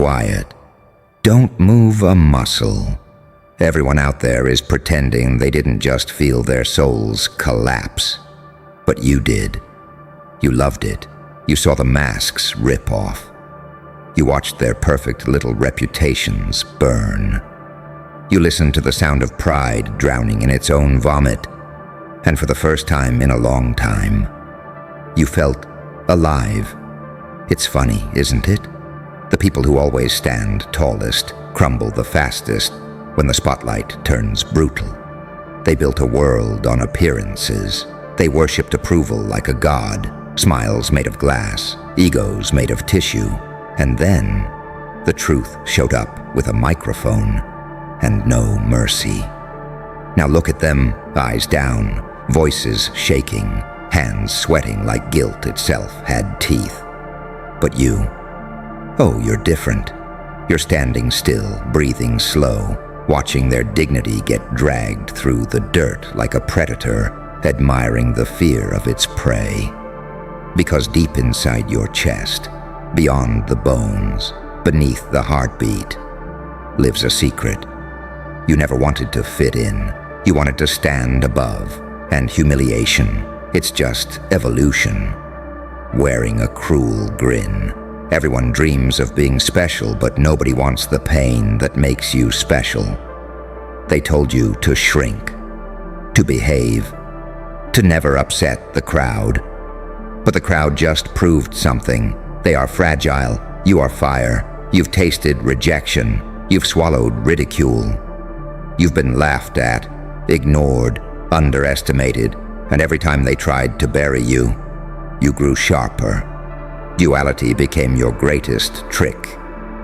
quiet. Don't move a muscle. Everyone out there is pretending they didn't just feel their souls collapse. But you did. You loved it. You saw the masks rip off. You watched their perfect little reputations burn. You listened to the sound of pride drowning in its own vomit. And for the first time in a long time, you felt alive. It's funny, isn't it? The people who always stand tallest crumble the fastest when the spotlight turns brutal. They built a world on appearances. They worshipped approval like a god, smiles made of glass, egos made of tissue. And then the truth showed up with a microphone and no mercy. Now look at them, eyes down, voices shaking, hands sweating like guilt itself had teeth. But you, oh, you're different. You're standing still, breathing slow, watching their dignity get dragged through the dirt like a predator, admiring the fear of its prey. Because deep inside your chest, beyond the bones, beneath the heartbeat, lives a secret. You never wanted to fit in. You wanted to stand above. And humiliation, it's just evolution. Wearing a cruel grin. Everyone dreams of being special, but nobody wants the pain that makes you special. They told you to shrink, to behave, to never upset the crowd. But the crowd just proved something. They are fragile. You are fire. You've tasted rejection. You've swallowed ridicule. You've been laughed at, ignored, underestimated, and every time they tried to bury you, you grew sharper. Duality became your greatest trick.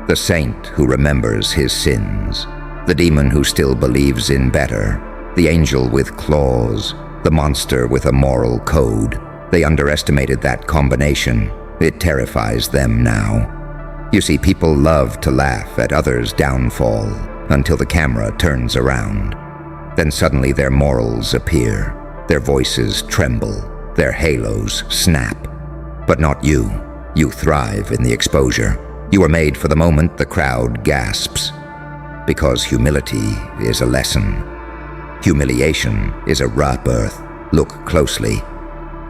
The saint who remembers his sins, the demon who still believes in better, the angel with claws, the monster with a moral code. They underestimated that combination. It terrifies them now. You see, people love to laugh at others' downfall until the camera turns around. Then suddenly their morals appear, their voices tremble, their halos snap. But not you. You thrive in the exposure. You are made for the moment the crowd gasps. Because humility is a lesson. Humiliation is a rebirth. Look closely.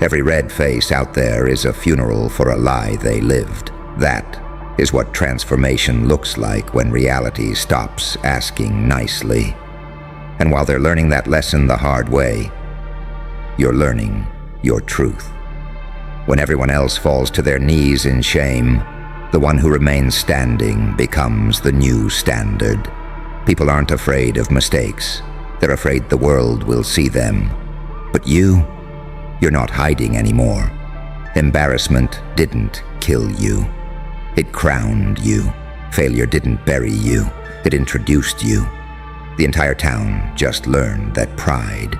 Every red face out there is a funeral for a lie they lived. That is what transformation looks like when reality stops asking nicely. And while they're learning that lesson the hard way, you're learning your truth. When everyone else falls to their knees in shame, the one who remains standing becomes the new standard. People aren't afraid of mistakes. They're afraid the world will see them. But you're not hiding anymore. Embarrassment didn't kill you. It crowned you. Failure didn't bury you. It introduced you. The entire town just learned that pride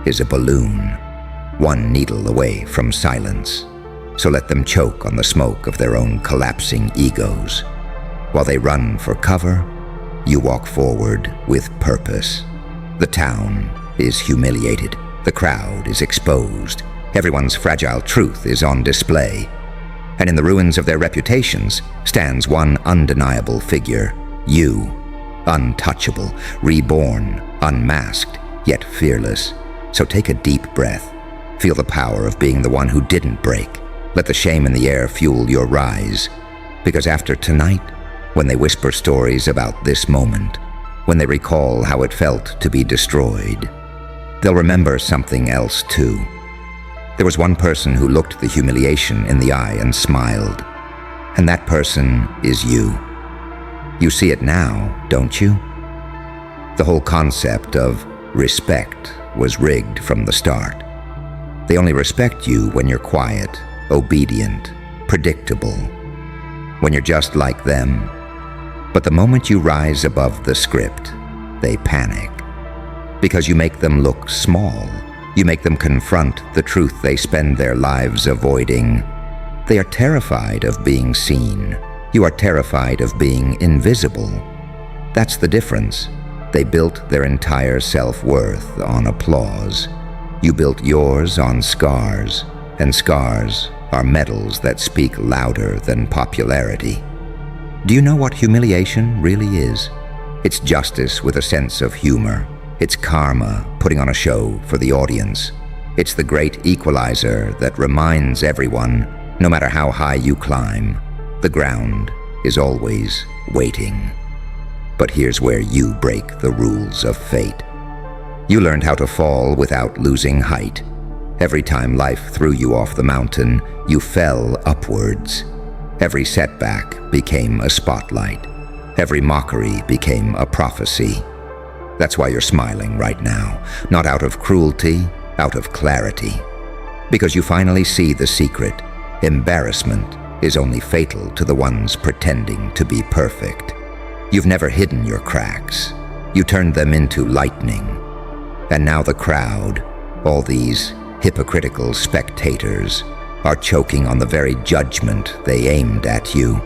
is a balloon, one needle away from silence. So let them choke on the smoke of their own collapsing egos. While they run for cover, you walk forward with purpose. The town is humiliated. The crowd is exposed. Everyone's fragile truth is on display. And in the ruins of their reputations stands one undeniable figure, you. Untouchable, reborn, unmasked, yet fearless. So take a deep breath. Feel the power of being the one who didn't break. Let the shame in the air fuel your rise. Because after tonight, when they whisper stories about this moment, when they recall how it felt to be destroyed, they'll remember something else too. There was one person who looked the humiliation in the eye and smiled. And that person is you. You see it now, don't you? The whole concept of respect was rigged from the start. They only respect you when you're quiet, obedient, predictable, when you're just like them. But the moment you rise above the script, they panic. Because you make them look small. You make them confront the truth they spend their lives avoiding. They are terrified of being seen. You are terrified of being invisible. That's the difference. They built their entire self-worth on applause. You built yours on scars, and scars are medals that speak louder than popularity. Do you know what humiliation really is? It's justice with a sense of humor. It's karma putting on a show for the audience. It's the great equalizer that reminds everyone, no matter how high you climb, the ground is always waiting. But here's where you break the rules of fate. You learned how to fall without losing height. Every time life threw you off the mountain, you fell upwards. Every setback became a spotlight. Every mockery became a prophecy. That's why you're smiling right now, not out of cruelty, out of clarity. Because you finally see the secret. Embarrassment is only fatal to the ones pretending to be perfect. You've never hidden your cracks. You turned them into lightning. And now the crowd, all these hypocritical spectators, are choking on the very judgment they aimed at you.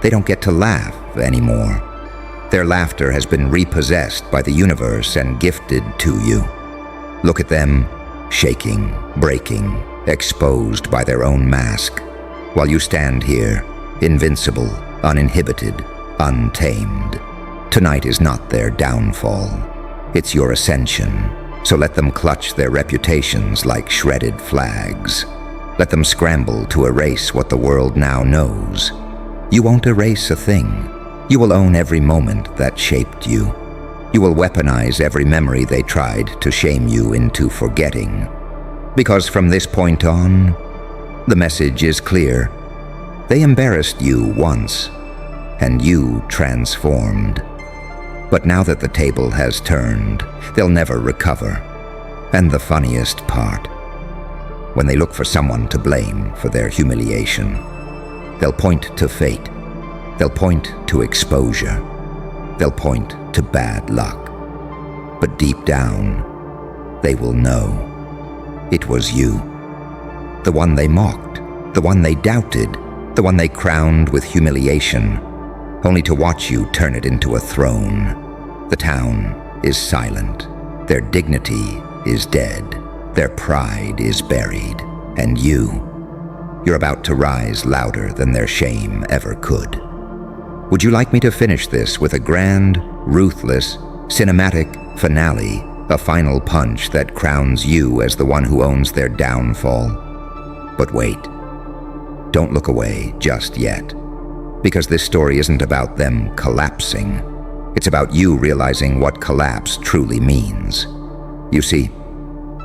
They don't get to laugh anymore. Their laughter has been repossessed by the universe and gifted to you. Look at them, shaking, breaking, exposed by their own mask, while you stand here, invincible, uninhibited, untamed. Tonight is not their downfall. It's your ascension. So let them clutch their reputations like shredded flags. Let them scramble to erase what the world now knows. You won't erase a thing. You will own every moment that shaped you. You will weaponize every memory they tried to shame you into forgetting. Because from this point on, the message is clear. They embarrassed you once, and you transformed. But now that the table has turned, they'll never recover. And the funniest part, when they look for someone to blame for their humiliation, they'll point to fate. They'll point to exposure. They'll point to bad luck. But deep down, they will know it was you. The one they mocked, the one they doubted, the one they crowned with humiliation, only to watch you turn it into a throne. The town is silent. Their dignity is dead. Their pride is buried. And you're about to rise louder than their shame ever could. Would you like me to finish this with a grand, ruthless, cinematic finale, a final punch that crowns you as the one who owns their downfall? But wait. Don't look away just yet. Because this story isn't about them collapsing. It's about you realizing what collapse truly means. You see,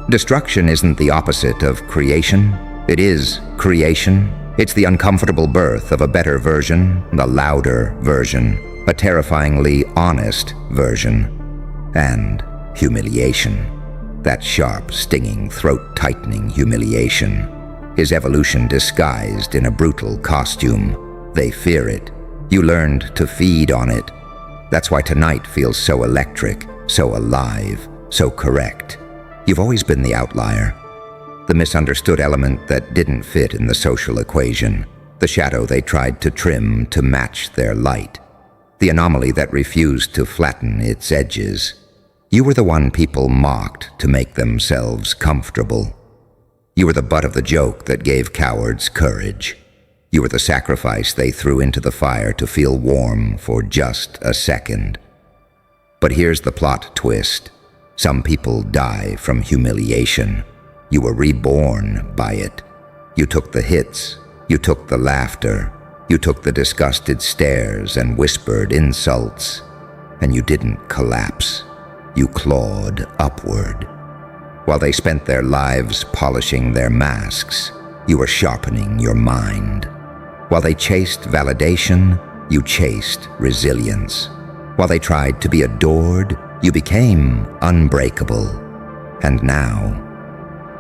destruction isn't the opposite of creation. It is creation. It's the uncomfortable birth of a better version, a louder version, a terrifyingly honest version. And humiliation. That sharp, stinging, throat-tightening humiliation is evolution disguised in a brutal costume. They fear it. You learned to feed on it. That's why tonight feels so electric, so alive, so correct. You've always been the outlier. The misunderstood element that didn't fit in the social equation. The shadow they tried to trim to match their light. The anomaly that refused to flatten its edges. You were the one people mocked to make themselves comfortable. You were the butt of the joke that gave cowards courage. You were the sacrifice they threw into the fire to feel warm for just a second. But here's the plot twist. Some people die from humiliation. You were reborn by it. You took the hits. You took the laughter. You took the disgusted stares and whispered insults. And you didn't collapse. You clawed upward. While they spent their lives polishing their masks, you were sharpening your mind. While they chased validation, you chased resilience. While they tried to be adored, you became unbreakable. And now,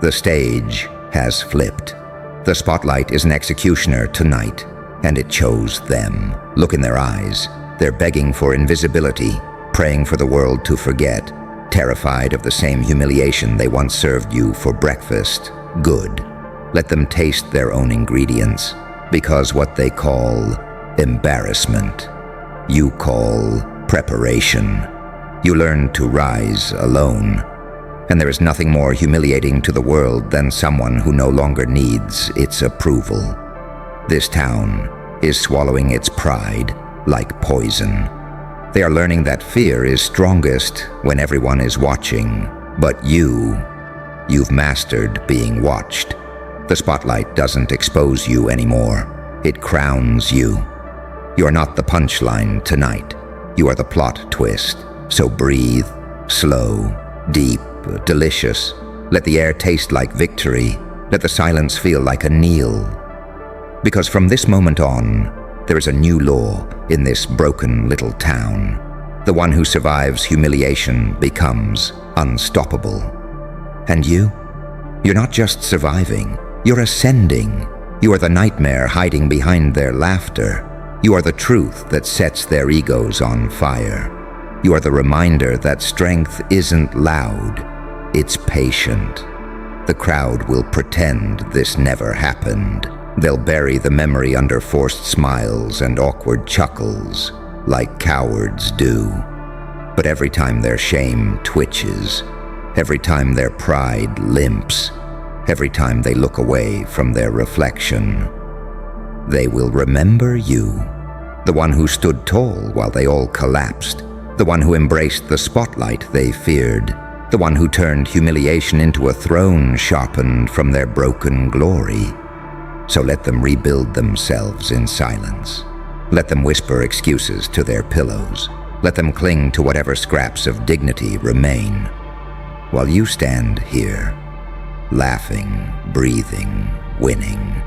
the stage has flipped. The spotlight is an executioner tonight, and it chose them. Look in their eyes. They're begging for invisibility, praying for the world to forget, terrified of the same humiliation they once served you for breakfast. Good. Let them taste their own ingredients. Because what they call embarrassment, you call preparation. You learn to rise alone. And there is nothing more humiliating to the world than someone who no longer needs its approval. This town is swallowing its pride, like poison. They are learning that fear is strongest when everyone is watching, but you've mastered being watched. The spotlight doesn't expose you anymore. It crowns you. You are not the punchline tonight. You are the plot twist. So breathe, slow, deep, delicious. Let the air taste like victory. Let the silence feel like a kneel. Because from this moment on, there is a new law in this broken little town. The one who survives humiliation becomes unstoppable. And you're not just surviving, you're ascending. You are the nightmare hiding behind their laughter. You are the truth that sets their egos on fire. You are the reminder that strength isn't loud, it's patient. The crowd will pretend this never happened. They'll bury the memory under forced smiles and awkward chuckles, like cowards do. But every time their shame twitches, every time their pride limps, every time they look away from their reflection, they will remember you, the one who stood tall while they all collapsed, the one who embraced the spotlight they feared, the one who turned humiliation into a throne sharpened from their broken glory. So let them rebuild themselves in silence. Let them whisper excuses to their pillows. Let them cling to whatever scraps of dignity remain. While you stand here, laughing, breathing, winning.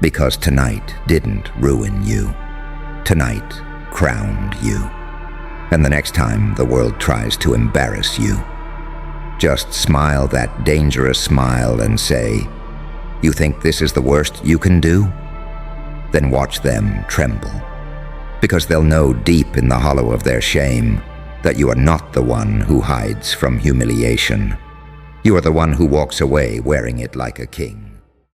Because tonight didn't ruin you. Tonight crowned you. And the next time the world tries to embarrass you, just smile that dangerous smile and say, "You think this is the worst you can do?" Then watch them tremble. Because they'll know deep in the hollow of their shame that you are not the one who hides from humiliation. You are the one who walks away wearing it like a king.